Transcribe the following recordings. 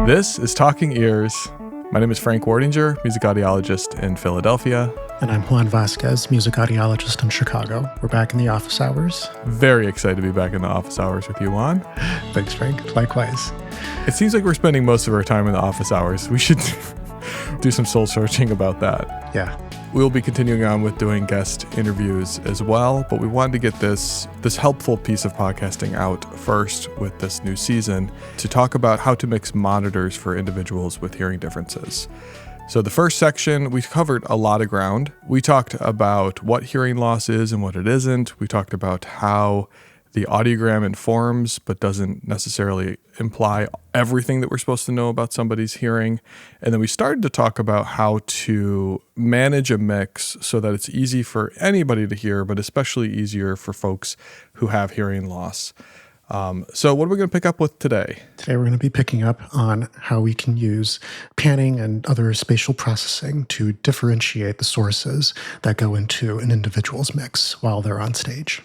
This is Talking Ears. My name is Frank Wardinger, music audiologist in Philadelphia. And I'm Juan Vasquez, music audiologist in Chicago. We're back in the office hours. Very excited to be back in the office hours with you, Juan. Thanks, Frank. Likewise. It seems like we're spending most of our time in the office hours. We should do some soul searching about that. Yeah. We'll be continuing on with doing guest interviews as well, but we wanted to get this helpful piece of podcasting out first with this new season to talk about how to mix monitors for individuals with hearing differences. So the first section, we covered a lot of ground. We talked about what hearing loss is and what it isn't. We talked about how the audiogram informs but doesn't necessarily imply everything that we're supposed to know about somebody's hearing. And then we started to talk about how to manage a mix so that it's easy for anybody to hear, but especially easier for folks who have hearing loss. So what are we going to pick up with today? Today we're going to be picking up on how we can use panning and other spatial processing to differentiate the sources that go into an individual's mix while they're on stage.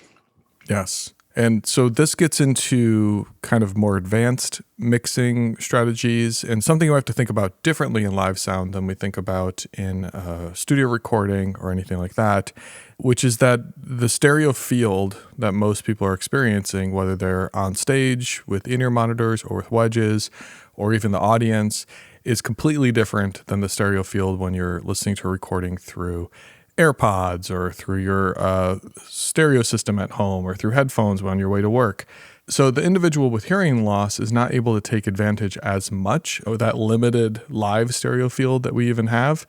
Yes. And so this gets into kind of more advanced mixing strategies and something we have to think about differently in live sound than we think about in studio recording or anything like that, which is that the stereo field that most people are experiencing, whether they're on stage with in-ear monitors or with wedges or even the audience, is completely different than the stereo field when you're listening to a recording through AirPods or through your stereo system at home or through headphones on your way to work. So the individual with hearing loss is not able to take advantage as much of that limited live stereo field that we even have.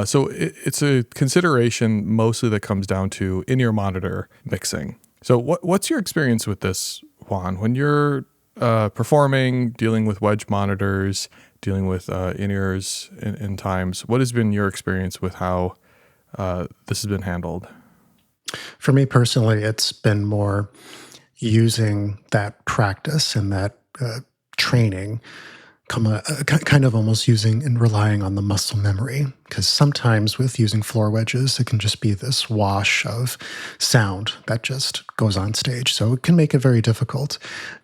So it's a consideration mostly that comes down to in-ear monitor mixing. So what's your experience with this, Juan? When you're performing, dealing with wedge monitors, dealing with in-ears in times, what has been your experience with how this has been handled? For me personally, it's been more using that practice and that training, kind of almost using and relying on the muscle memory. Because sometimes with using floor wedges, it can just be this wash of sound that just goes on stage. So it can make it very difficult.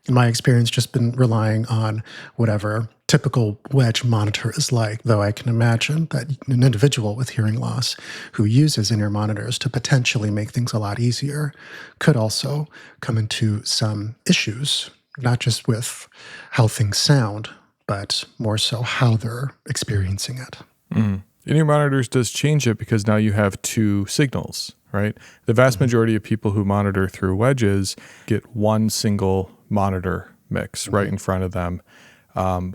In my experience, just been relying on whatever typical wedge monitor is like, though I can imagine that an individual with hearing loss who uses in-ear monitors to potentially make things a lot easier could also come into some issues, not just with how things sound, but more so how they're experiencing it. Mm. In-ear monitors does change it because now you have two signals, right? The vast majority of people who monitor through wedges get one single monitor mix right in front of them,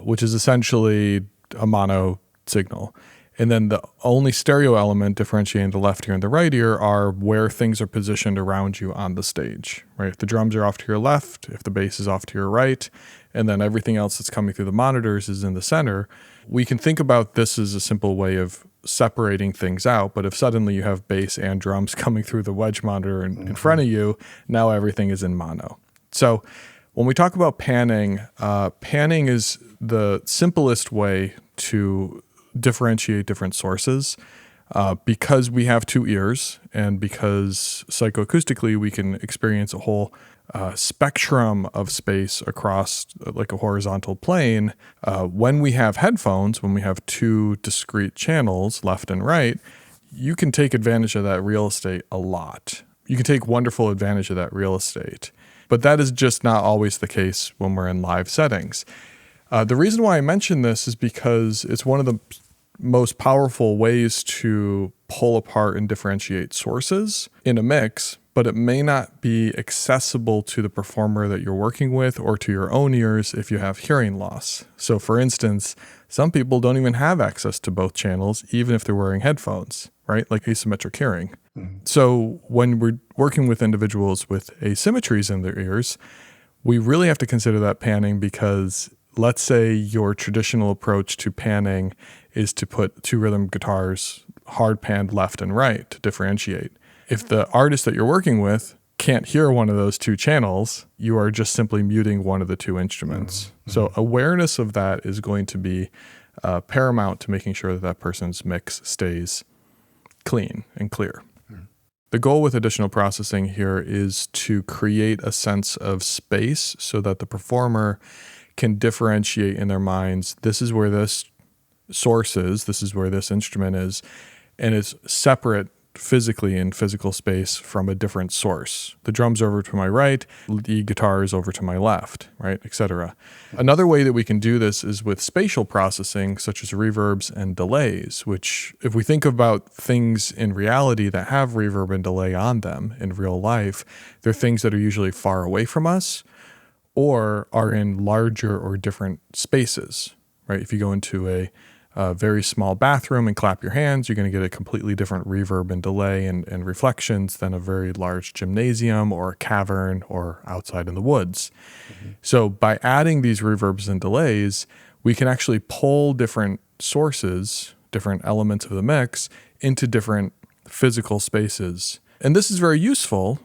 which is essentially a mono signal. And then the only stereo element differentiating the left ear and the right ear are where things are positioned around you on the stage, right? If the drums are off to your left, if the bass is off to your right, and then everything else that's coming through the monitors is in the center, we can think about this as a simple way of separating things out. But if suddenly you have bass and drums coming through the wedge monitor in front of you, now everything is in mono. So when we talk about panning, panning is the simplest way to differentiate different sources because we have two ears and because psychoacoustically we can experience a whole spectrum of space across like a horizontal plane. When we have headphones, when we have two discrete channels, left and right, you can take advantage of that real estate a lot. You can take wonderful advantage of that real estate. But that is just not always the case when we're in live settings. The reason why I mention this is because it's one of the most powerful ways to pull apart and differentiate sources in a mix, but it may not be accessible to the performer that you're working with or to your own ears if you have hearing loss. So for instance, some people don't even have access to both channels, even if they're wearing headphones, right? Like asymmetric hearing. So when we're working with individuals with asymmetries in their ears, we really have to consider that panning because let's say your traditional approach to panning is to put two rhythm guitars hard panned left and right to differentiate. If the artist that you're working with can't hear one of those two channels, you are just simply muting one of the two instruments. So awareness of that is going to be paramount to making sure that that person's mix stays clean and clear. The goal with additional processing here is to create a sense of space so that the performer can differentiate in their minds, this is where this source is, this is where this instrument is, and it's separate physically in physical space from a different source. The drum's over to my right, the guitar is over to my left, right, etc. Another way that we can do this is with spatial processing, such as reverbs and delays, which if we think about things in reality that have reverb and delay on them in real life, they're things that are usually far away from us or are in larger or different spaces, right? If you go into a very small bathroom and clap your hands, you're going to get a completely different reverb and delay and reflections than a very large gymnasium or a cavern or outside in the woods. So by adding these reverbs and delays, we can actually pull different sources, different elements of the mix into different physical spaces. And this is very useful,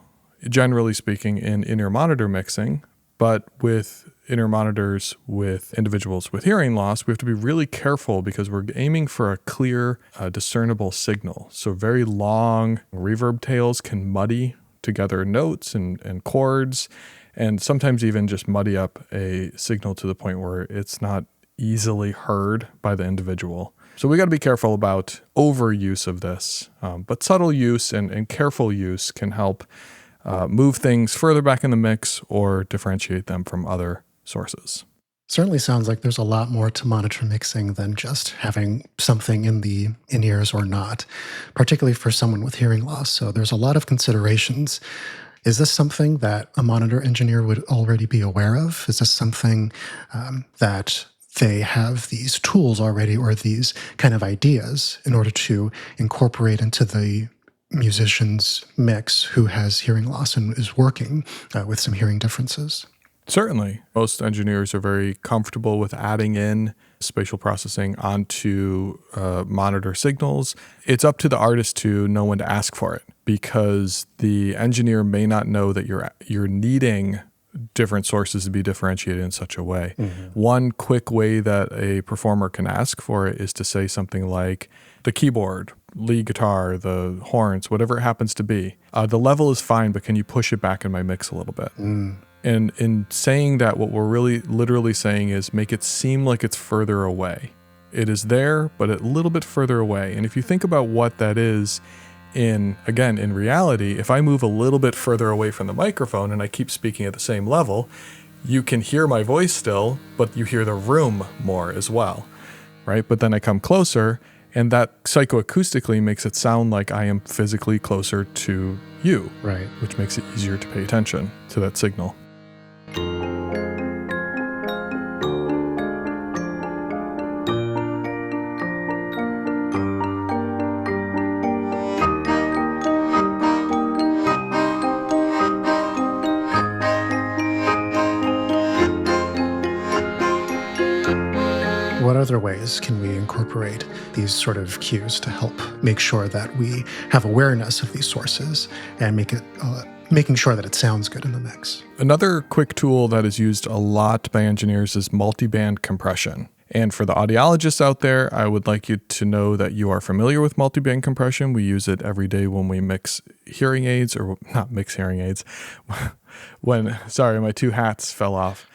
generally speaking, in in-ear monitor mixing, but with in-ear monitors with individuals with hearing loss, we have to be really careful because we're aiming for a clear, discernible signal. So very long reverb tails can muddy together notes and chords, and sometimes even just muddy up a signal to the point where it's not easily heard by the individual. So we got to be careful about overuse of this, but subtle use and careful use can help move things further back in the mix or differentiate them from other sources. Certainly sounds like there's a lot more to monitor mixing than just having something in the in-ears or not, particularly for someone with hearing loss. So there's a lot of considerations. Is this something that a monitor engineer would already be aware of? Is this something that they have these tools already or these kind of ideas in order to incorporate into the musician's mix who has hearing loss and is working with some hearing differences? Certainly. Most engineers are very comfortable with adding in spatial processing onto monitor signals. It's up to the artist to know when to ask for it because the engineer may not know that you're needing different sources to be differentiated in such a way. One quick way that a performer can ask for it is to say something like, the keyboard, lead guitar, the horns, whatever it happens to be. The level is fine, but can you push it back in my mix a little bit? And in saying that, what we're really literally saying is make it seem like it's further away. It is there, but a little bit further away. And if you think about what that is in reality, if I move a little bit further away from the microphone and I keep speaking at the same level, you can hear my voice still, but you hear the room more as well, right? But then I come closer, and that psychoacoustically makes it sound like I am physically closer to you, right? Which makes it easier to pay attention to that signal. What other ways can we incorporate these sort of cues to help make sure that we have awareness of these sources and making sure that it sounds good in the mix? Another quick tool that is used a lot by engineers is multiband compression. And for the audiologists out there, I would like you to know that you are familiar with multiband compression. We use it every day when we mix hearing aids, or not mix hearing aids. Sorry, my two hats fell off.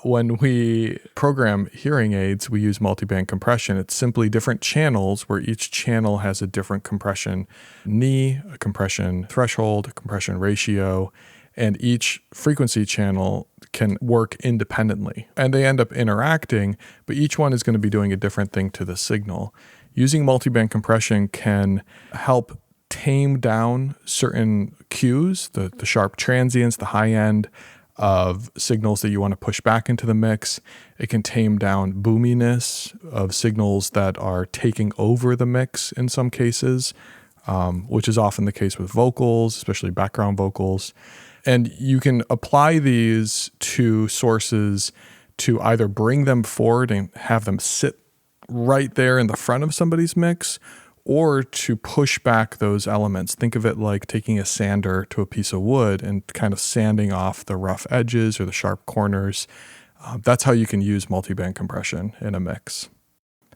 When we program hearing aids, we use multiband compression. It's simply different channels where each channel has a different compression knee, a compression threshold, a compression ratio, and each frequency channel can work independently. And they end up interacting, but each one is going to be doing a different thing to the signal. Using multiband compression can help tame down certain cues, the sharp transients, the high end of signals that you want to push back into the mix. It can tame down boominess of signals that are taking over the mix in some cases, which is often the case with vocals, especially background vocals. And you can apply these to sources to either bring them forward and have them sit right there in the front of somebody's mix, or to push back those elements. Think of it like taking a sander to a piece of wood and kind of sanding off the rough edges or the sharp corners. That's how you can use multiband compression in a mix.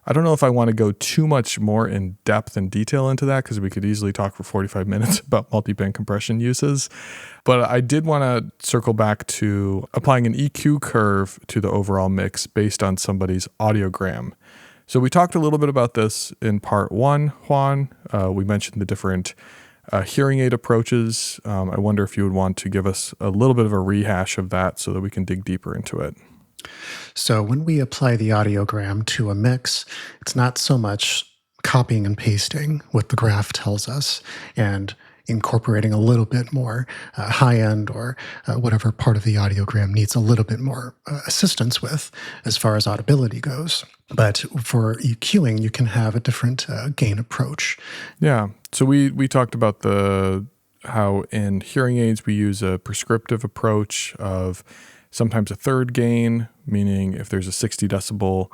I don't know if I want to go too much more in depth and detail into that because we could easily talk for 45 minutes about multiband compression uses. But I did want to circle back to applying an EQ curve to the overall mix based on somebody's audiogram. So we talked a little bit about this in part one, Juan. We mentioned the different hearing aid approaches. I wonder if you would want to give us a little bit of a rehash of that so that we can dig deeper into it. So when we apply the audiogram to a mix, it's not so much copying and pasting what the graph tells us and incorporating a little bit more high end or whatever part of the audiogram needs a little bit more assistance with as far as audibility goes. But for EQing, you can have a different gain approach. Yeah. So we talked about how in hearing aids we use a prescriptive approach of sometimes a third gain, meaning if there's a 60 decibel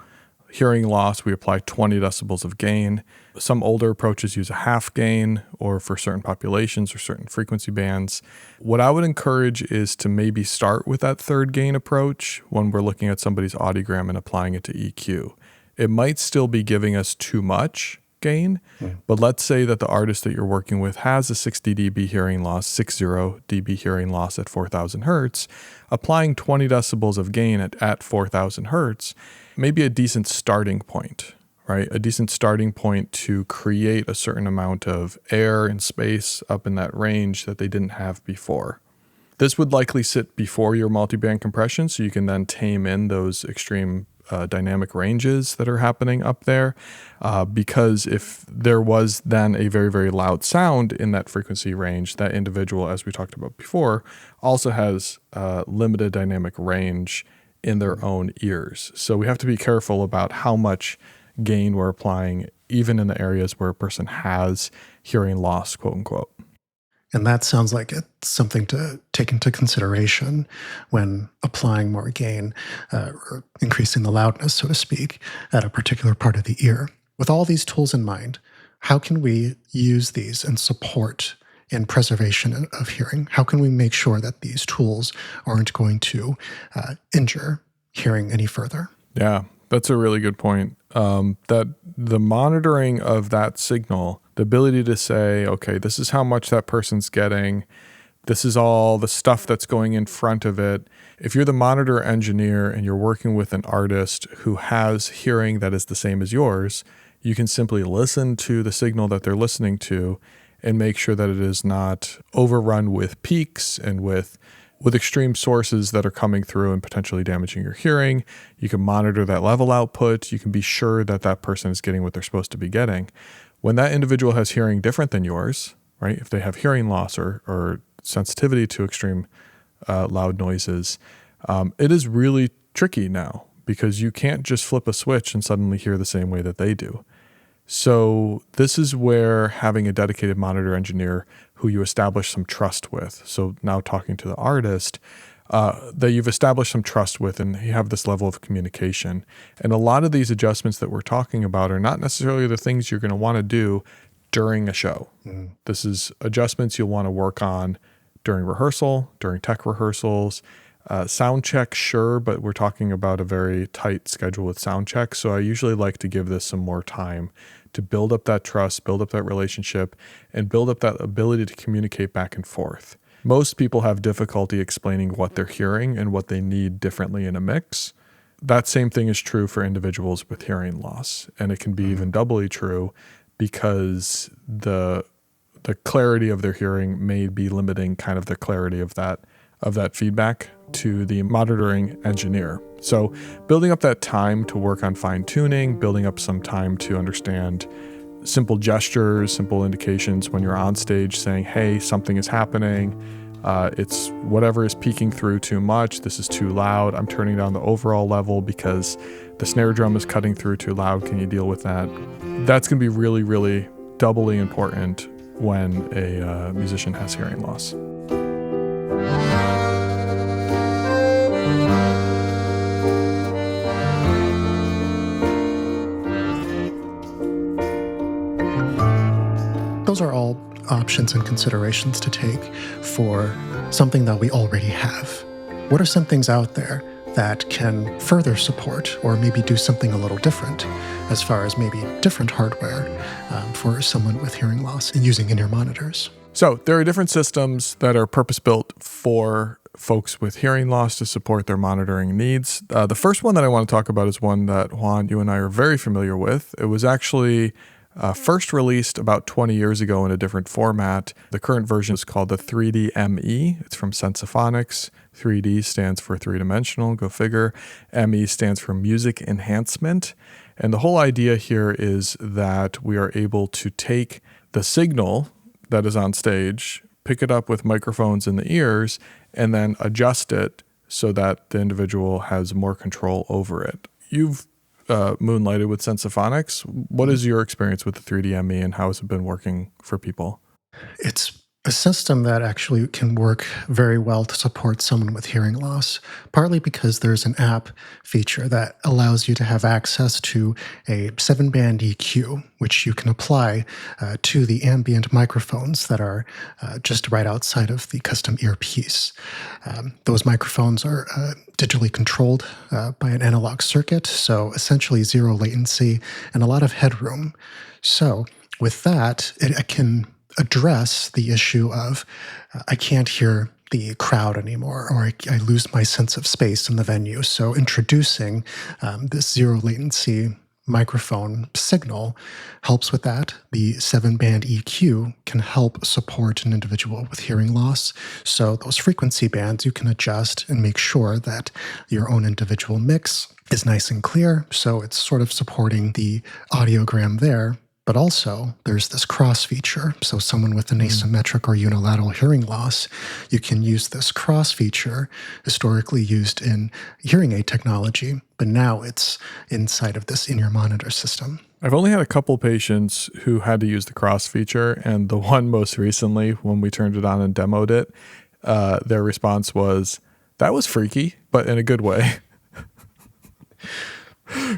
hearing loss, we apply 20 decibels of gain. Some older approaches use a half gain, or for certain populations or certain frequency bands. What I would encourage is to maybe start with that third gain approach when we're looking at somebody's audiogram and applying it to EQ. It might still be giving us too much gain, but let's say that the artist that you're working with has a 60 dB hearing loss, 60 dB hearing loss at 4,000 hertz. Applying 20 decibels of gain at 4,000 hertz may be a decent starting point, right? A decent starting point to create a certain amount of air and space up in that range that they didn't have before. This would likely sit before your multiband compression, so you can then tame in those extreme dynamic ranges that are happening up there, because if there was then a very, very loud sound in that frequency range, that individual, as we talked about before, also has limited dynamic range in their own ears. So we have to be careful about how much gain we're applying, even in the areas where a person has hearing loss, quote unquote. And that sounds like it's something to take into consideration when applying more gain or increasing the loudness, so to speak, at a particular part of the ear. With all these tools in mind, how can we use these and support in preservation of hearing? How can we make sure that these tools aren't going to injure hearing any further? Yeah, that's a really good point. That the monitoring of that signal, the ability to say, okay, this is how much that person's getting, this is all the stuff that's going in front of it. If you're the monitor engineer and you're working with an artist who has hearing that is the same as yours, you can simply listen to the signal that they're listening to and make sure that it is not overrun with peaks and with extreme sources that are coming through and potentially damaging your hearing. You can monitor that level output. You can be sure that that person is getting what they're supposed to be getting. When that individual has hearing different than yours, right? If they have hearing loss or sensitivity to extreme loud noises, it is really tricky now because you can't just flip a switch and suddenly hear the same way that they do. So this is where having a dedicated monitor engineer who you establish some trust with. So now talking to the artist, that you've established some trust with and you have this level of communication. And a lot of these adjustments that we're talking about are not necessarily the things you're going to want to do during a show. This is adjustments you'll want to work on during rehearsal, during tech rehearsals, sound check, sure, but we're talking about a very tight schedule with sound check. So I usually like to give this some more time to build up that trust, build up that relationship, and build up that ability to communicate back and forth. Most people have difficulty explaining what they're hearing and what they need differently in a mix. That same thing is true for individuals with hearing loss. And it can be even doubly true because the clarity of their hearing may be limiting kind of the clarity of that feedback to the monitoring engineer. So building up that time to work on fine tuning, building up some time to understand simple gestures, simple indications when you're on stage saying, hey, something is happening. It's whatever is peeking through too much. This is too loud. I'm turning down the overall level because the snare drum is cutting through too loud. Can you deal with that? That's going to be really, really doubly important when a musician has hearing loss. Those are all options and considerations to take for something that we already have. What are some things out there that can further support or maybe do something a little different as far as maybe different hardware for someone with hearing loss and using in-ear monitors. So there are different systems that are purpose-built for folks with hearing loss to support their monitoring needs. The first one that I want to talk about is one that, Juan, you and I are very familiar with. It was actually first released about 20 years ago in a different format. The current version is called the 3D-ME. It's from Sensophonics. 3D stands for three-dimensional, go figure. ME stands for music enhancement. And the whole idea here is that we are able to take the signal that is on stage, pick it up with microphones in the ears, and then adjust it so that the individual has more control over it. You've moonlighted with Sensophonics. What is your experience with the 3D-ME and how has it been working for people? It's a system that actually can work very well to support someone with hearing loss, partly because there's an app feature that allows you to have access to a 7-band EQ, which you can apply to the ambient microphones that are just right outside of the custom earpiece. Those microphones are digitally controlled by an analog circuit, so essentially zero latency and a lot of headroom. So with that, it can address the issue of I can't hear the crowd anymore, or I lose my sense of space in the venue. So introducing this zero latency microphone signal helps with that. The 7-band EQ can help support an individual with hearing loss. So those frequency bands you can adjust and make sure that your own individual mix is nice and clear. So it's sort of supporting the audiogram there. But also, there's this cross feature. So someone with an asymmetric or unilateral hearing loss, you can use this cross feature, historically used in hearing aid technology, but now it's inside of this in-ear monitor system. I've only had a couple patients who had to use the cross feature, and the one most recently, when we turned it on and demoed it, their response was, "That was freaky, but in a good way."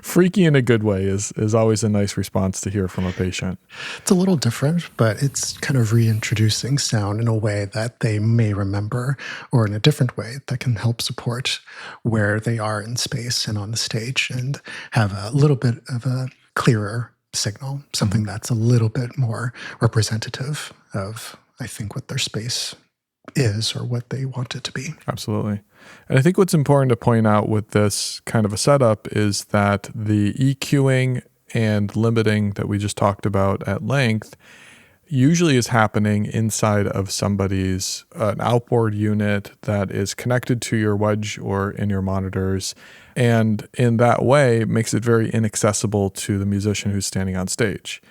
Freaky in a good way is always a nice response to hear from a patient. It's a little different, but it's kind of reintroducing sound in a way that they may remember, or in a different way that can help support where they are in space and on the stage and have a little bit of a clearer signal, something that's a little bit more representative of, I think, what their space is or what they want it to be. Absolutely. And I think what's important to point out with this kind of a setup is that the EQing and limiting that we just talked about at length usually is happening inside of somebody's an outboard unit that is connected to your wedge or in your monitors. And in that way, makes it very inaccessible to the musician who's standing on stage.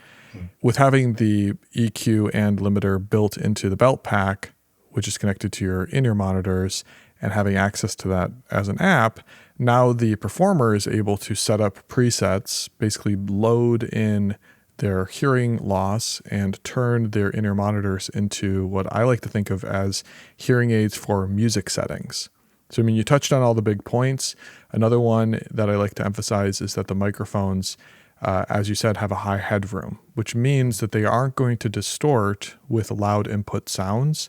With having the EQ and limiter built into the belt pack, which is connected to your in-ear monitors, and having access to that as an app, now the performer is able to set up presets, basically load in their hearing loss and turn their in-ear monitors into what I like to think of as hearing aids for music settings. So, I mean, you touched on all the big points. Another one that I like to emphasize is that the microphones, as you said, have a high headroom, which means that they aren't going to distort with loud input sounds.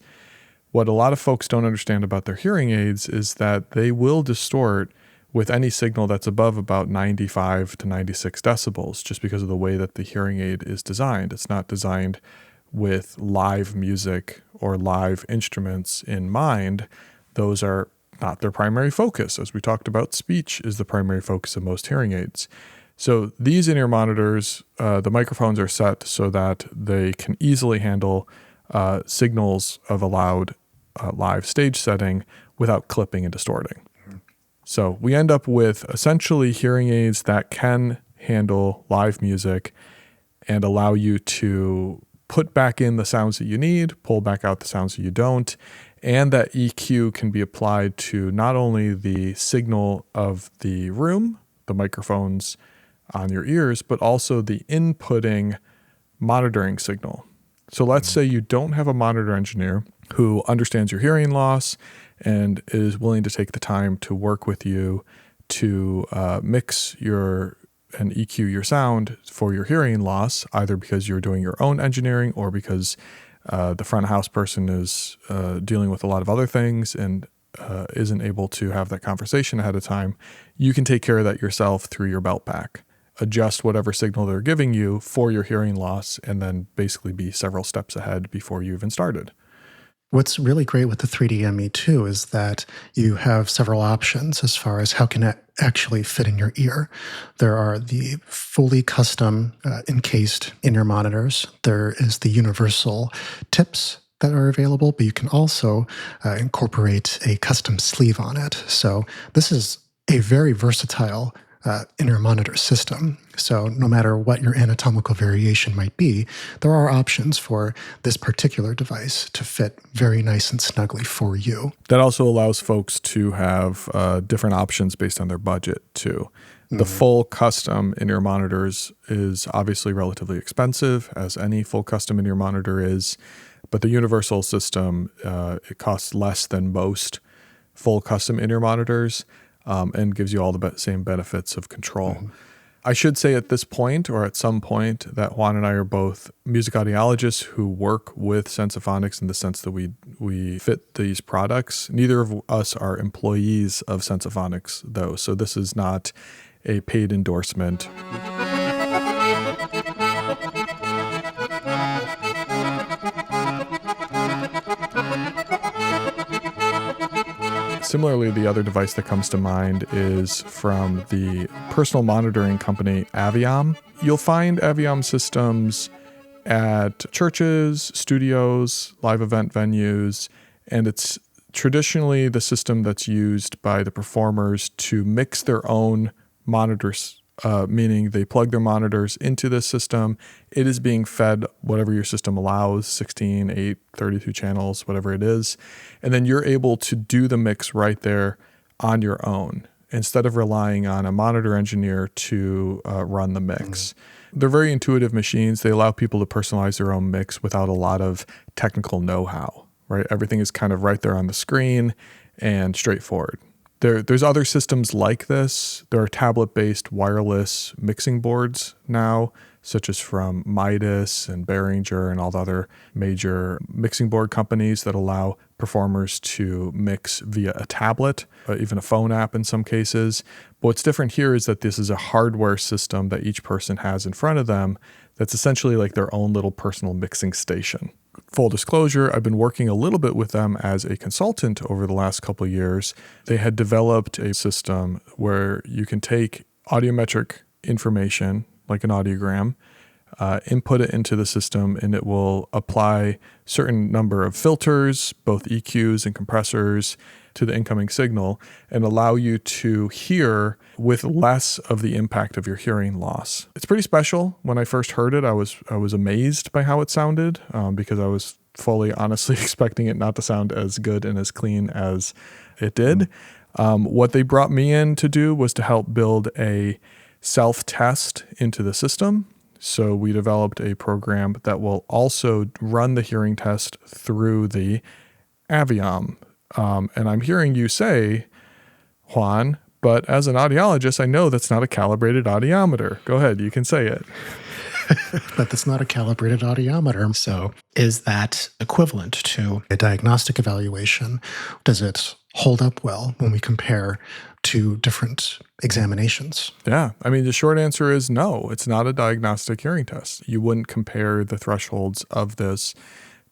What a lot of folks don't understand about their hearing aids is that they will distort with any signal that's above about 95 to 96 decibels, just because of the way that the hearing aid is designed. It's not designed with live music or live instruments in mind. Those are not their primary focus. As we talked about, speech is the primary focus of most hearing aids. So these in-ear monitors, the microphones are set so that they can easily handle signals of a loud live stage setting without clipping and distorting. So we end up with essentially hearing aids that can handle live music and allow you to put back in the sounds that you need, pull back out the sounds that you don't, and that EQ can be applied to not only the signal of the room, the microphones on your ears, but also the inputting monitoring signal. So let's say you don't have a monitor engineer who understands your hearing loss and is willing to take the time to work with you to mix and EQ your sound for your hearing loss, either because you're doing your own engineering or because the front of house person is dealing with a lot of other things and isn't able to have that conversation ahead of time, you can take care of that yourself through your belt pack. Adjust whatever signal they're giving you for your hearing loss, and then basically be several steps ahead before you even started. What's really great with the 3D ME too is that you have several options as far as how can it actually fit in your ear. There are the fully custom encased in-ear monitors. There is the universal tips that are available, but you can also incorporate a custom sleeve on it. So this is a very versatile in-ear monitor system. So no matter what your anatomical variation might be, there are options for this particular device to fit very nice and snugly for you. That also allows folks to have different options based on their budget too. The full custom in-ear monitors is obviously relatively expensive, as any full custom in-ear monitor is, but the universal system, it costs less than most full custom in-ear monitors. And gives you all the same benefits of control. I should say at this point, or at some point, that Juan and I are both music audiologists who work with Sensophonics in the sense that we fit these products. Neither of us are employees of Sensophonics, though, so this is not a paid endorsement. Similarly, the other device that comes to mind is from the personal monitoring company Aviom. You'll find Aviom systems at churches, studios, live event venues, and it's traditionally the system that's used by the performers to mix their own monitors, meaning they plug their monitors into this system. It is being fed whatever your system allows, 16, 8, 32 channels, whatever it is. And then you're able to do the mix right there on your own instead of relying on a monitor engineer to run the mix. They're very intuitive machines. They allow people to personalize their own mix without a lot of technical know-how, right? Everything is kind of right there on the screen and straightforward. There's other systems like this. There are tablet-based wireless mixing boards now, such as from Midas and Behringer and all the other major mixing board companies that allow performers to mix via a tablet, even a phone app in some cases. But what's different here is that this is a hardware system that each person has in front of them that's essentially like their own little personal mixing station. Full disclosure, I've been working a little bit with them as a consultant over the last couple of years. They had developed a system where you can take audiometric information, like an audiogram, input it into the system, and it will apply certain number of filters, both EQs and compressors, to the incoming signal and allow you to hear with less of the impact of your hearing loss. It's pretty special. When I first heard it, I was amazed by how it sounded because I was fully honestly expecting it not to sound as good and as clean as it did. What they brought me in to do was to help build a self-test into the system. So we developed a program that will also run the hearing test through the Aviom. And I'm hearing you say, Juan, but as an audiologist, I know that's not a calibrated audiometer. Go ahead, you can say it. But that's not a calibrated audiometer. So is that equivalent to a diagnostic evaluation? Does it hold up well when we compare two different examinations? Yeah. I mean, the short answer is no, it's not a diagnostic hearing test. You wouldn't compare the thresholds of this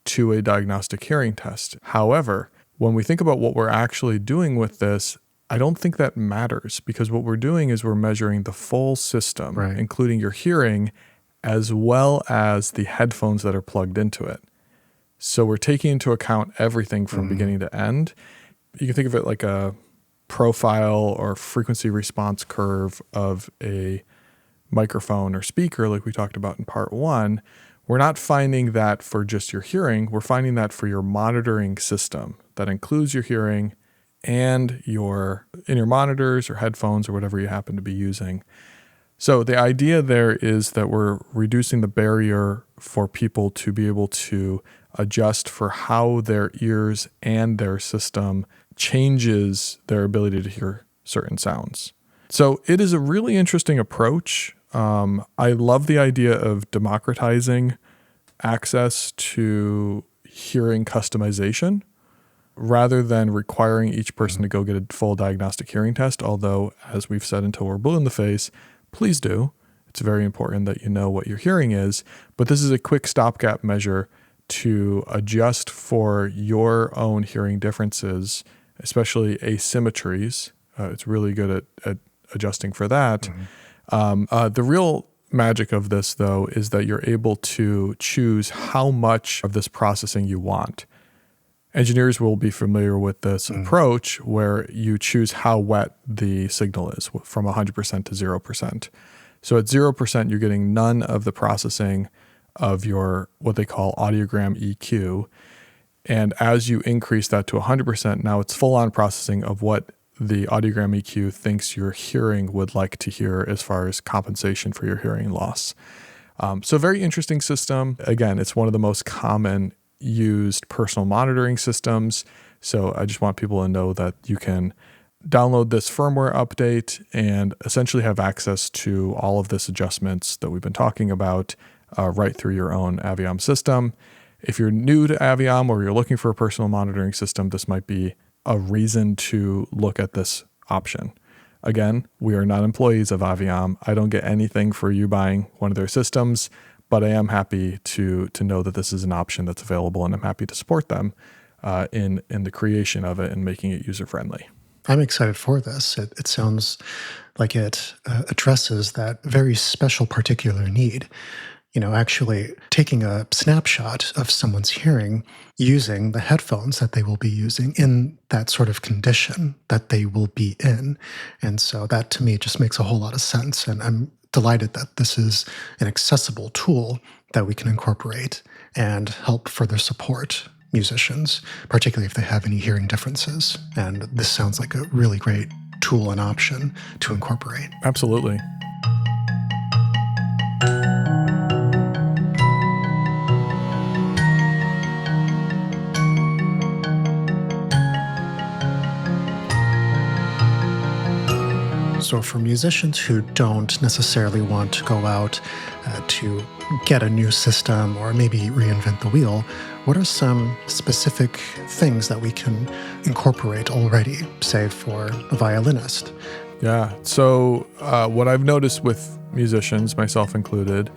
to a diagnostic hearing test. However, when we think about what we're actually doing with this, I don't think that matters because what we're doing is we're measuring the full system, right, including your hearing, as well as the headphones that are plugged into it. So we're taking into account everything from beginning to end. You can think of it like a profile or frequency response curve of a microphone or speaker like we talked about in part one. We're not finding that for just your hearing. We're finding that for your monitoring system. That includes your hearing and your in-ear monitors or headphones or whatever you happen to be using. So the idea there is that we're reducing the barrier for people to be able to adjust for how their ears and their system changes their ability to hear certain sounds. So it is a really interesting approach. I love the idea of democratizing access to hearing customization. rather than requiring each person to go get a full diagnostic hearing test. Although, as we've said until we're blue in the face, please do. It's very important that you know what your hearing is. But this is a quick stopgap measure to adjust for your own hearing differences, especially asymmetries. It's really good at adjusting for that. The real magic of this, though, is that you're able to choose how much of this processing you want. Engineers will be familiar with this approach where you choose how wet the signal is from 100% to 0%. So at 0%, you're getting none of the processing of your what they call audiogram EQ. And as you increase that to 100%, now it's full-on processing of what the audiogram EQ thinks your hearing would like to hear as far as compensation for your hearing loss. So very interesting system. Again, it's one of the most common used personal monitoring systems. So I just want people to know that you can download this firmware update and essentially have access to all of this adjustments that we've been talking about right through your own Aviom system. If you're new to Aviom or you're looking for a personal monitoring system, this might be a reason to look at this option. Again, we are not employees of Aviom. I don't get anything for you buying one of their systems, but I am happy to know that this is an option that's available, and I'm happy to support them in the creation of it and making it user-friendly. I'm excited for this. It sounds like it addresses that very special particular need. Actually taking a snapshot of someone's hearing using the headphones that they will be using in that sort of condition that they will be in. And so that to me just makes a whole lot of sense. And I'm delighted that this is an accessible tool that we can incorporate and help further support musicians, particularly if they have any hearing differences. And this sounds like a really great tool and option to incorporate. Absolutely. So for musicians who don't necessarily want to go out to get a new system or maybe reinvent the wheel, what are some specific things that we can incorporate already, say for a violinist? Yeah. So what I've noticed with musicians, myself included,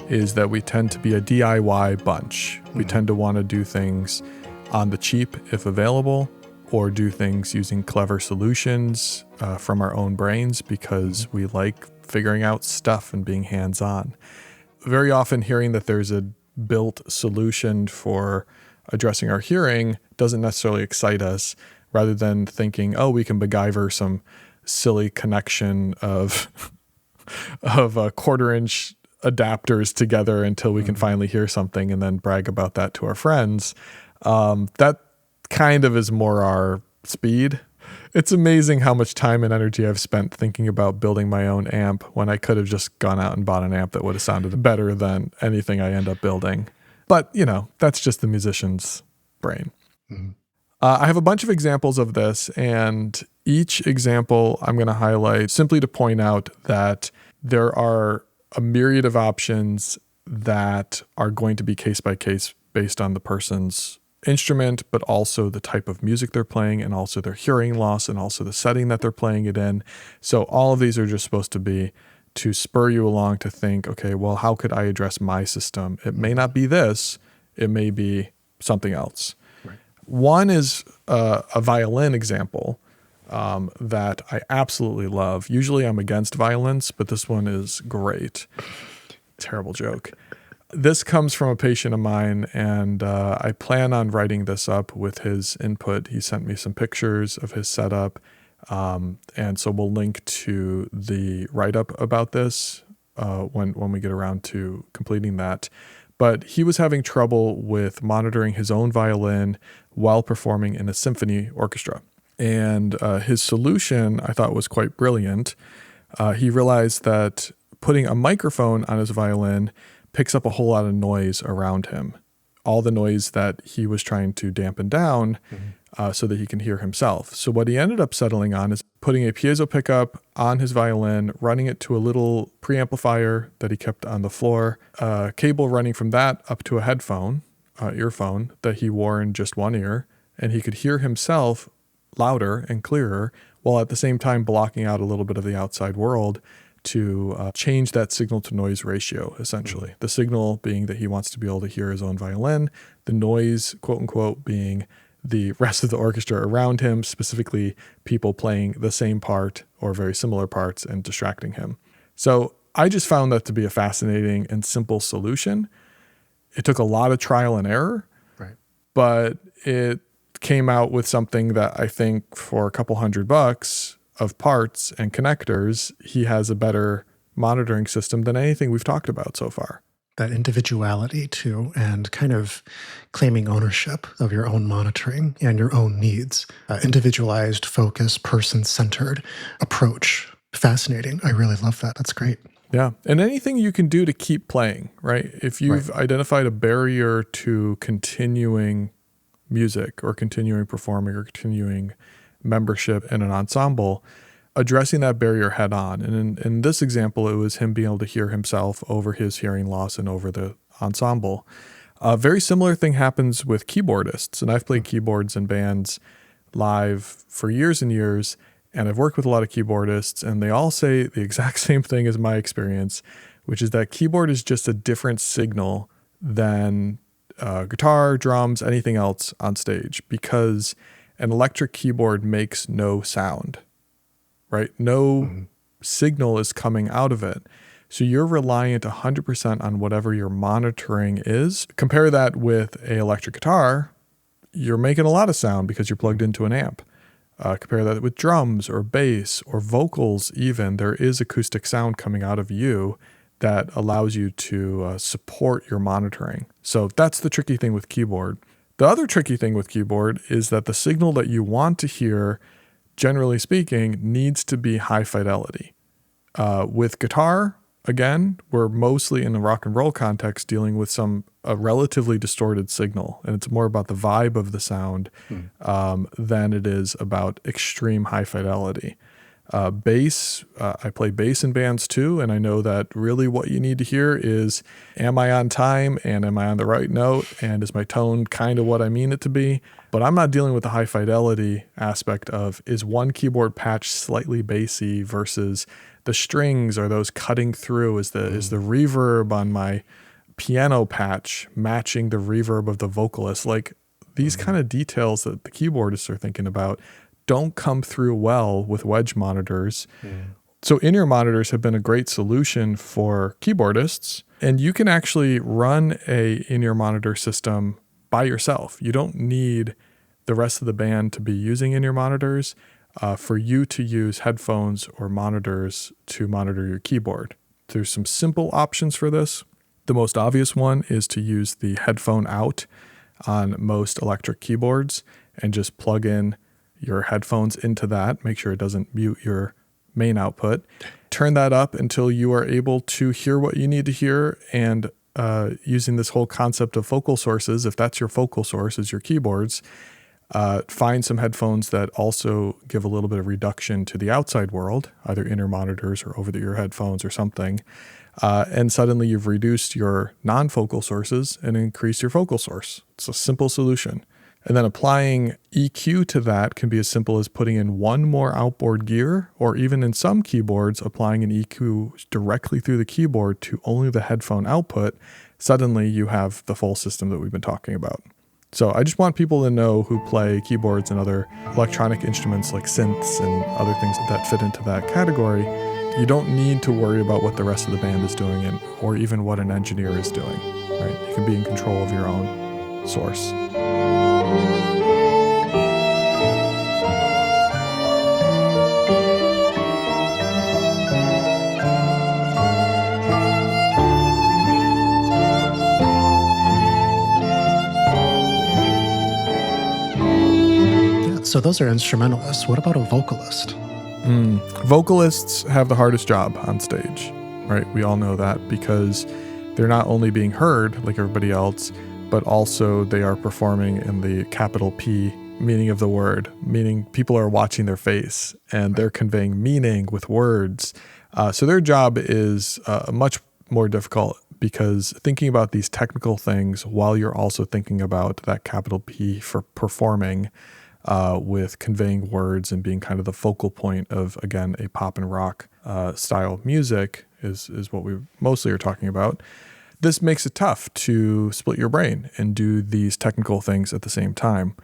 is that we tend to be a DIY bunch. We tend to want to do things on the cheap if available, or do things using clever solutions from our own brains because we like figuring out stuff and being hands-on. Very often hearing that there's a built solution for addressing our hearing doesn't necessarily excite us, rather than thinking, oh, we can MacGyver some silly connection of quarter-inch adapters together until we can finally hear something and then brag about that to our friends. That kind of is more our speed. It's amazing how much time and energy I've spent thinking about building my own amp when I could have just gone out and bought an amp that would have sounded better than anything I end up building. But, that's just the musician's brain. I have a bunch of examples of this, and each example I'm going to highlight simply to point out that there are a myriad of options that are going to be case by case based on the person's instrument, but also the type of music they're playing, and also their hearing loss, and also the setting that they're playing it in. So all of these are just supposed to be to spur you along to think, okay, well, how could I address my system? It may not be this, it may be something else. Right. One is a violin example that I absolutely love. Usually I'm against violins, but this one is great. Terrible joke. This comes from a patient of mine, and I plan on writing this up with his input. He sent me some pictures of his setup, and so we'll link to the write-up about this when we get around to completing that. But he was having trouble with monitoring his own violin while performing in a symphony orchestra. And his solution, I thought, was quite brilliant. He realized that putting a microphone on his violin picks up a whole lot of noise around him, all the noise that he was trying to dampen down so that he can hear himself. So what he ended up settling on is putting a piezo pickup on his violin, running it to a little preamplifier that he kept on the floor, a cable running from that up to a headphone, earphone that he wore in just one ear, and he could hear himself louder and clearer, while at the same time blocking out a little bit of the outside world to change that signal to noise ratio, essentially. The signal being that he wants to be able to hear his own violin, the noise, quote unquote, being the rest of the orchestra around him, specifically people playing the same part or very similar parts and distracting him. So I just found that to be a fascinating and simple solution. It took a lot of trial and error, Right. but it came out with something that I think for a couple $100 of parts and connectors, he has a better monitoring system than anything we've talked about so far. That individuality too, and kind of claiming ownership of your own monitoring and your own needs. Individualized, focused, person-centered approach. Fascinating. I really love that. That's great. Yeah. And anything you can do to keep playing, right? If you've identified a barrier to continuing music or continuing performing or continuing membership in an ensemble, addressing that barrier head on. And in this example, it was him being able to hear himself over his hearing loss and over the ensemble. A very similar thing happens with keyboardists. And I've played keyboards in bands live for years and years. And I've worked with a lot of keyboardists, and they all say the exact same thing as my experience, which is that keyboard is just a different signal than guitar, drums, anything else on stage, because an electric keyboard makes no sound, right? No signal is coming out of it. So you're reliant 100% on whatever your monitoring is. Compare that with an electric guitar, you're making a lot of sound because you're plugged into an amp. Compare that with drums or bass or vocals even. There is acoustic sound coming out of you that allows you to support your monitoring. So that's the tricky thing with keyboard. The other tricky thing with keyboard is that the signal that you want to hear, generally speaking, needs to be high fidelity. With guitar, again, we're mostly in the rock and roll context dealing with a relatively distorted signal, and it's more about the vibe of the sound than it is about extreme high fidelity. Bass, I play bass in bands too, and I know that really what you need to hear is, am I on time and am I on the right note, and is my tone kind of what I mean it to be? But I'm not dealing with the high fidelity aspect of, is one keyboard patch slightly bassy versus the strings, are those cutting through? Is the reverb on my piano patch matching the reverb of the vocalist? Like these kind of details that the keyboardists are thinking about don't come through well with wedge monitors. So in-ear monitors have been a great solution for keyboardists, and you can actually run a in-ear monitor system by yourself. You don't need the rest of the band to be using in-ear monitors for you to use headphones or monitors to monitor your keyboard. There's some simple options for this. The most obvious one is to use the headphone out on most electric keyboards and just plug in your headphones into that. Make sure it doesn't mute your main output. Turn that up until you are able to hear what you need to hear, and using this whole concept of focal sources, if that's your focal source is your keyboards, find some headphones that also give a little bit of reduction to the outside world, either in-ear monitors or over-the-ear headphones or something. And suddenly you've reduced your non-focal sources and increased your focal source. It's a simple solution. And then applying EQ to that can be as simple as putting in one more outboard gear, or even in some keyboards, applying an EQ directly through the keyboard to only the headphone output. Suddenly you have the full system that we've been talking about. So I just want people to know who play keyboards and other electronic instruments like synths and other things that fit into that category. You don't need to worry about what the rest of the band is doing or even what an engineer is doing, right? You can be in control of your own source. So those are instrumentalists. What about a vocalist? Vocalists have the hardest job on stage, right? We all know that, because they're not only being heard like everybody else, but also they are performing in the capital P meaning of the word, meaning people are watching their face and they're conveying meaning with words. So their job is much more difficult because thinking about these technical things while you're also thinking about that capital P for performing with conveying words and being kind of the focal point of, again, a pop and rock style music is what we mostly are talking about. This makes it tough to split your brain and do these technical things at the same time.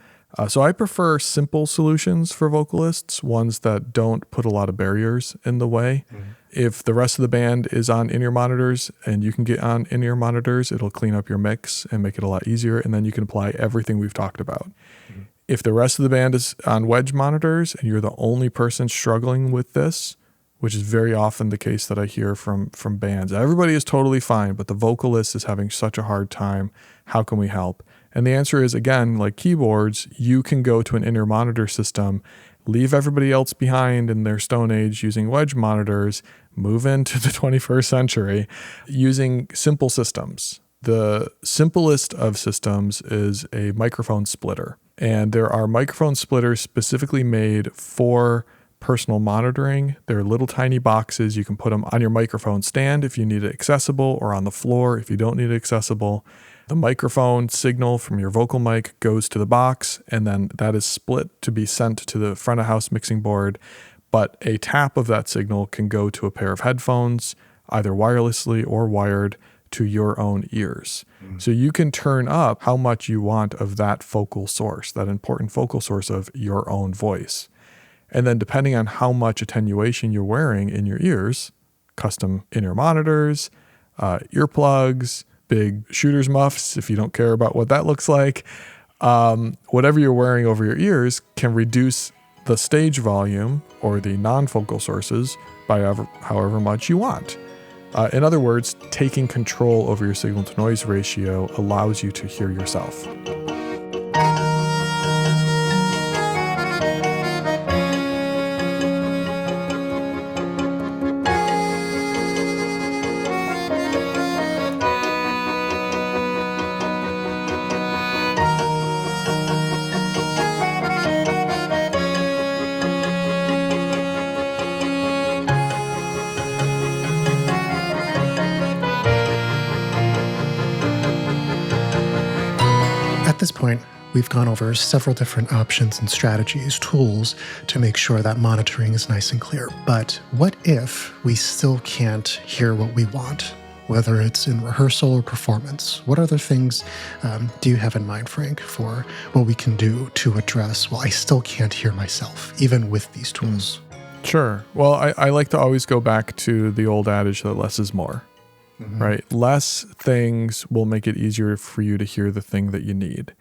So I prefer simple solutions for vocalists, ones that don't put a lot of barriers in the way. Mm-hmm. If the rest of the band is on in-ear monitors and you can get on in-ear monitors, it'll clean up your mix and make it a lot easier. And then you can apply everything we've talked about. Mm-hmm. If the rest of the band is on wedge monitors and you're the only person struggling with this, which is very often the case that I hear from bands, everybody is totally fine, but the vocalist is having such a hard time. How can we help? And the answer is, again, like keyboards, you can go to an in-ear monitor system, leave everybody else behind in their Stone Age using wedge monitors, move into the 21st century using simple systems. The simplest of systems is a microphone splitter. And there are microphone splitters specifically made for personal monitoring. They're little tiny boxes. You can put them on your microphone stand if you need it accessible, or on the floor if you don't need it accessible. The microphone signal from your vocal mic goes to the box, and then that is split to be sent to the front of house mixing board. But a tap of that signal can go to a pair of headphones, either wirelessly or wired, to your own ears. Mm. So you can turn up how much you want of that focal source, that important focal source of your own voice. And then depending on how much attenuation you're wearing in your ears, custom in-ear monitors, earplugs, big shooter's muffs, if you don't care about what that looks like, whatever you're wearing over your ears can reduce the stage volume or the non-focal sources by however much you want. In other words, taking control over your signal-to-noise ratio allows you to hear yourself. At this point, we've gone over several different options and strategies, tools to make sure that monitoring is nice and clear. But what if we still can't hear what we want, whether it's in rehearsal or performance? What other things do you have in mind, Frank, for what we can do to address, well, I still can't hear myself, even with these tools? Sure. Well, I like to always go back to the old adage that less is more. Mm-hmm. Right? Less things will make it easier for you to hear the thing that you need.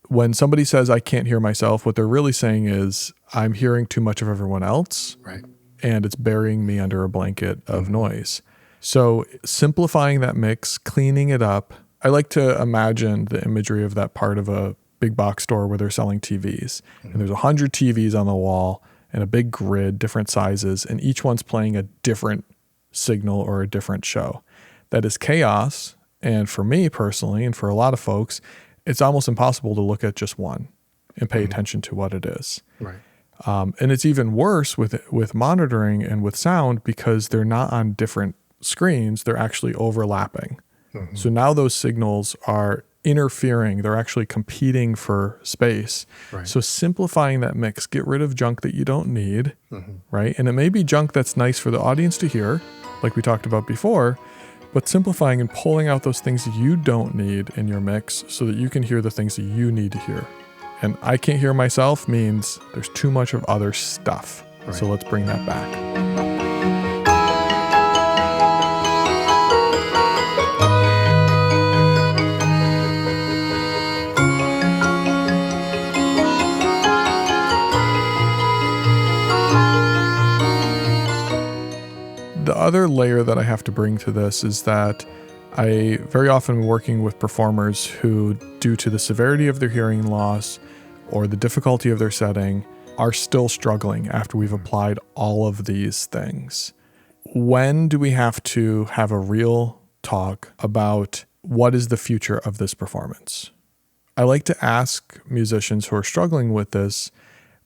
When somebody says, I can't hear myself, what they're really saying is, I'm hearing too much of everyone else, right, and it's burying me under a blanket of noise. So simplifying that mix, cleaning it up. I like to imagine the imagery of that part of a big box store where they're selling TVs. Mm-hmm. And there's 100 TVs on the wall and a big grid, different sizes, and each one's playing a different signal or a different show. That is chaos. And for me personally, and for a lot of folks, it's almost impossible to look at just one and pay attention to what it is. Right. And it's even worse with monitoring and with sound because they're not on different screens. They're actually overlapping. Mm-hmm. So now those signals are interfering. They're actually competing for space. Right. So simplifying that mix, get rid of junk that you don't need, right? And it may be junk that's nice for the audience to hear, like we talked about before, but simplifying and pulling out those things you don't need in your mix so that you can hear the things that you need to hear. And I can't hear myself means there's too much of other stuff. Right. So let's bring that back. The other layer that I have to bring to this is that I very often working with performers who, due to the severity of their hearing loss or the difficulty of their setting, are still struggling after we've applied all of these things. When do we have to have a real talk about what is the future of this performance? I like to ask musicians who are struggling with this,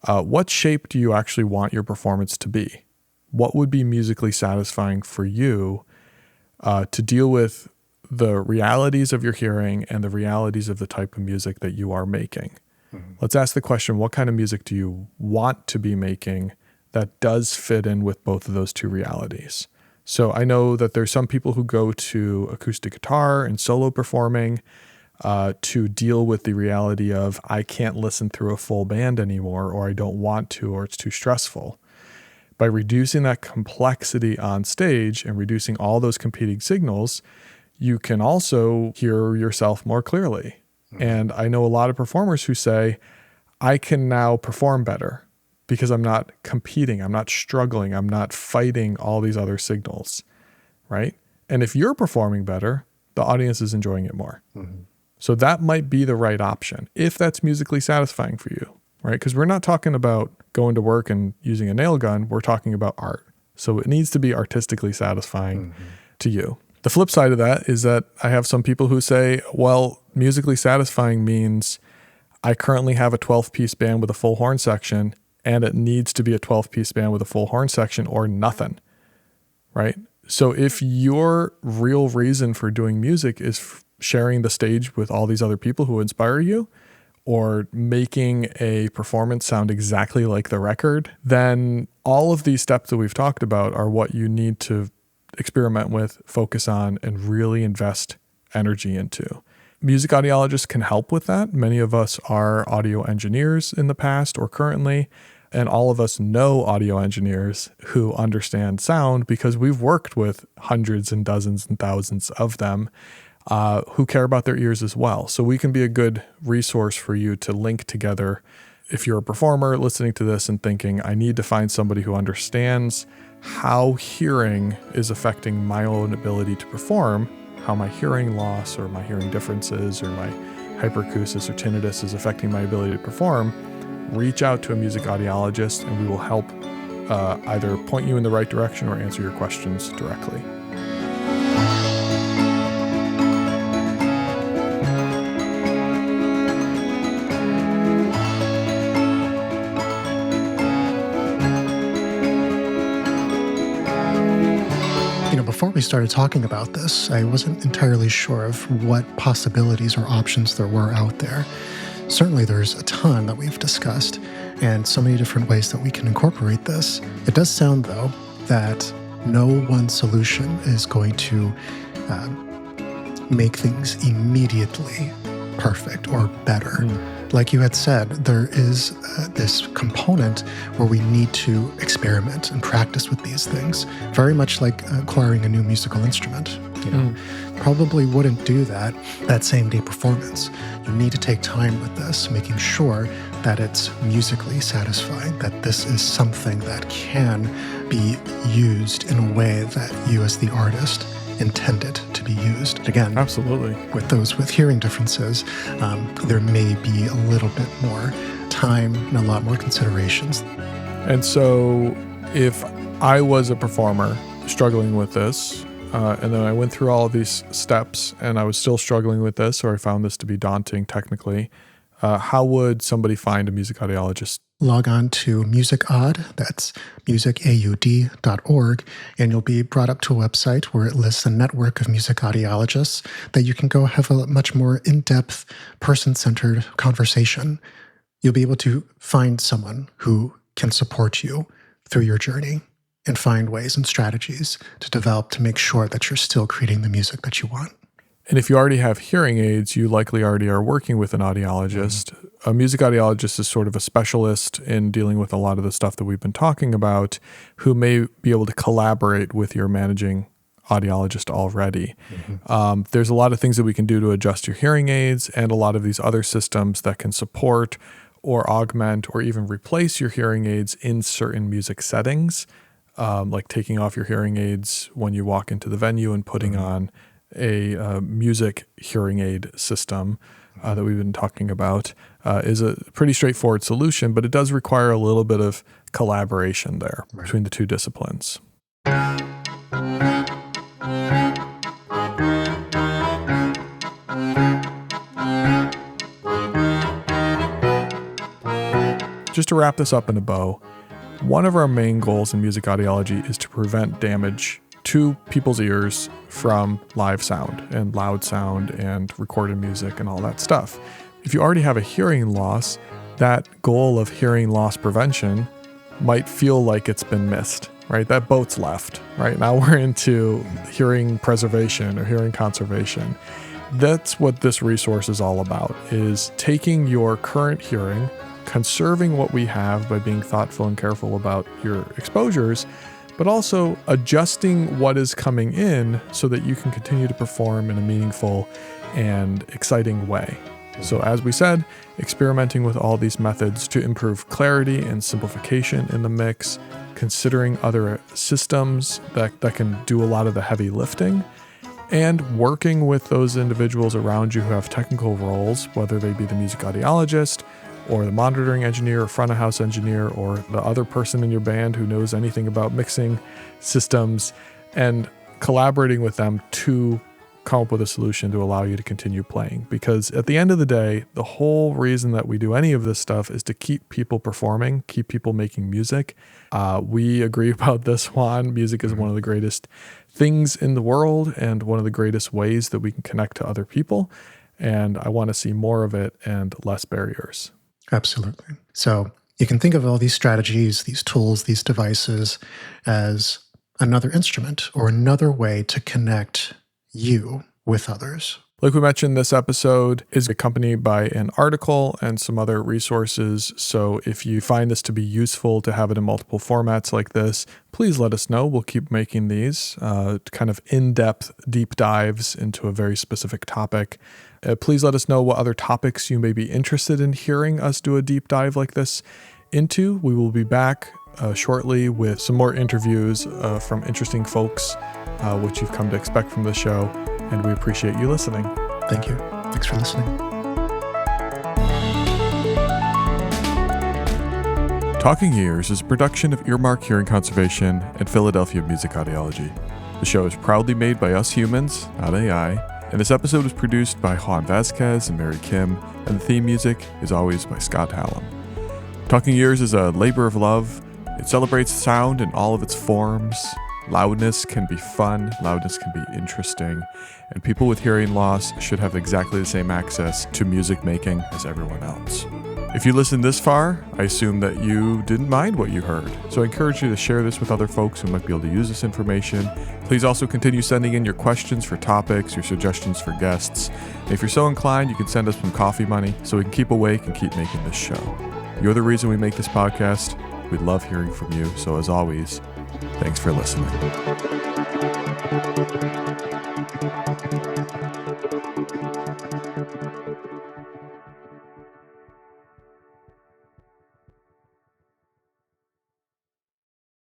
what shape do you actually want your performance to be? What would be musically satisfying for you to deal with the realities of your hearing and the realities of the type of music that you are making. Let's ask the question, what kind of music do you want to be making that does fit in with both of those two realities? So I know that there's some people who go to acoustic guitar and solo performing to deal with the reality of I can't listen through a full band anymore, or I don't want to, or it's too stressful. By reducing that complexity on stage and reducing all those competing signals, you can also hear yourself more clearly. And I know a lot of performers who say, I can now perform better because I'm not competing, I'm not struggling, I'm not fighting all these other signals, right? And if you're performing better, the audience is enjoying it more. So that might be the right option if that's musically satisfying for you, right? Because we're not talking about going to work and using a nail gun, we're talking about art. So it needs to be artistically satisfying to you. The flip side of that is that I have some people who say, well, musically satisfying means I currently have a 12-piece band with a full horn section, and it needs to be a 12-piece band with a full horn section or nothing, right? So if your real reason for doing music is sharing the stage with all these other people who inspire you, or making a performance sound exactly like the record, then all of these steps that we've talked about are what you need to experiment with, focus on, and really invest energy into. Music audiologists can help with that. Many of us are audio engineers in the past or currently, and all of us know audio engineers who understand sound because we've worked with hundreds and dozens and thousands of them who care about their ears as well. So we can be a good resource for you to link together. If you're a performer listening to this and thinking, I need to find somebody who understands how hearing is affecting my own ability to perform, how my hearing loss or my hearing differences or my hyperacusis or tinnitus is affecting my ability to perform, reach out to a music audiologist and we will help either point you in the right direction or answer your questions directly. Before we started talking about this, I wasn't entirely sure of what possibilities or options there were out there. Certainly there's a ton that we've discussed and so many different ways that we can incorporate this. It does sound, though, that no one solution is going to make things immediately perfect or better. Like you had said, there is this component where we need to experiment and practice with these things, very much like acquiring a new musical instrument. Probably wouldn't do that same day performance. You need to take time with this, making sure that it's musically satisfying, that this is something that can be used in a way that you as the artist intended to be used. Again, absolutely. With those with hearing differences, there may be a little bit more time and a lot more considerations. And so if I was a performer struggling with this, and then I went through all of these steps and I was still struggling with this, or I found this to be daunting technically, how would somebody find a music audiologist? Log on to MusicAud, that's musicaud.org, and you'll be brought up to a website where it lists a network of music audiologists that you can go have a much more in-depth, person-centered conversation. You'll be able to find someone who can support you through your journey and find ways and strategies to develop to make sure that you're still creating the music that you want. And if you already have hearing aids, you likely already are working with an audiologist. A music audiologist is sort of a specialist in dealing with a lot of the stuff that we've been talking about, who may be able to collaborate with your managing audiologist already. There's a lot of things that we can do to adjust your hearing aids and a lot of these other systems that can support or augment or even replace your hearing aids in certain music settings, like taking off your hearing aids when you walk into the venue and putting on a music hearing aid system that we've been talking about is a pretty straightforward solution, but it does require a little bit of collaboration there between the two disciplines. Just to wrap this up in a bow, one of our main goals in music audiology is to prevent damage to people's ears from live sound and loud sound and recorded music and all that stuff. If you already have a hearing loss, that goal of hearing loss prevention might feel like it's been missed, right? That boat's left, right? Now we're into hearing preservation or hearing conservation. That's what this resource is all about, is taking your current hearing, conserving what we have by being thoughtful and careful about your exposures, but also adjusting what is coming in so that you can continue to perform in a meaningful and exciting way. So as we said, experimenting with all these methods to improve clarity and simplification in the mix, considering other systems that can do a lot of the heavy lifting, and working with those individuals around you who have technical roles, whether they be the music audiologist or the monitoring engineer or front of house engineer or the other person in your band who knows anything about mixing systems, and collaborating with them to come up with a solution to allow you to continue playing. Because at the end of the day, the whole reason that we do any of this stuff is to keep people performing, keep people making music. We agree about this one. Music is one of the greatest things in the world and one of the greatest ways that we can connect to other people. And I want to see more of it and less barriers. Absolutely. So you can think of all these strategies, these tools, these devices as another instrument or another way to connect you with others. Like we mentioned, this episode is accompanied by an article and some other resources. So if you find this to be useful to have it in multiple formats like this, please let us know. We'll keep making these kind of in-depth deep dives into a very specific topic. Please let us know what other topics you may be interested in hearing us do a deep dive like this into. We will be back shortly with some more interviews from interesting folks, which you've come to expect from the show, and we appreciate you listening. Thank you. Thanks for listening. Talking Ears is a production of Earmark Hearing Conservation and Philadelphia Music Audiology. The show is proudly made by us humans, not AI, and this episode was produced by Juan Vasquez and Mary Kim, and the theme music is always by Scott Hallam. Talking Ears is a labor of love. It celebrates sound in all of its forms. Loudness can be fun, loudness can be interesting, and people with hearing loss should have exactly the same access to music making as everyone else. If you listened this far, I assume that you didn't mind what you heard, so I encourage you to share this with other folks who might be able to use this information. Please also continue sending in your questions for topics, your suggestions for guests. And if you're so inclined, you can send us some coffee money so we can keep awake and keep making this show. You're the reason we make this podcast. We love hearing from you, so as always, thanks for listening.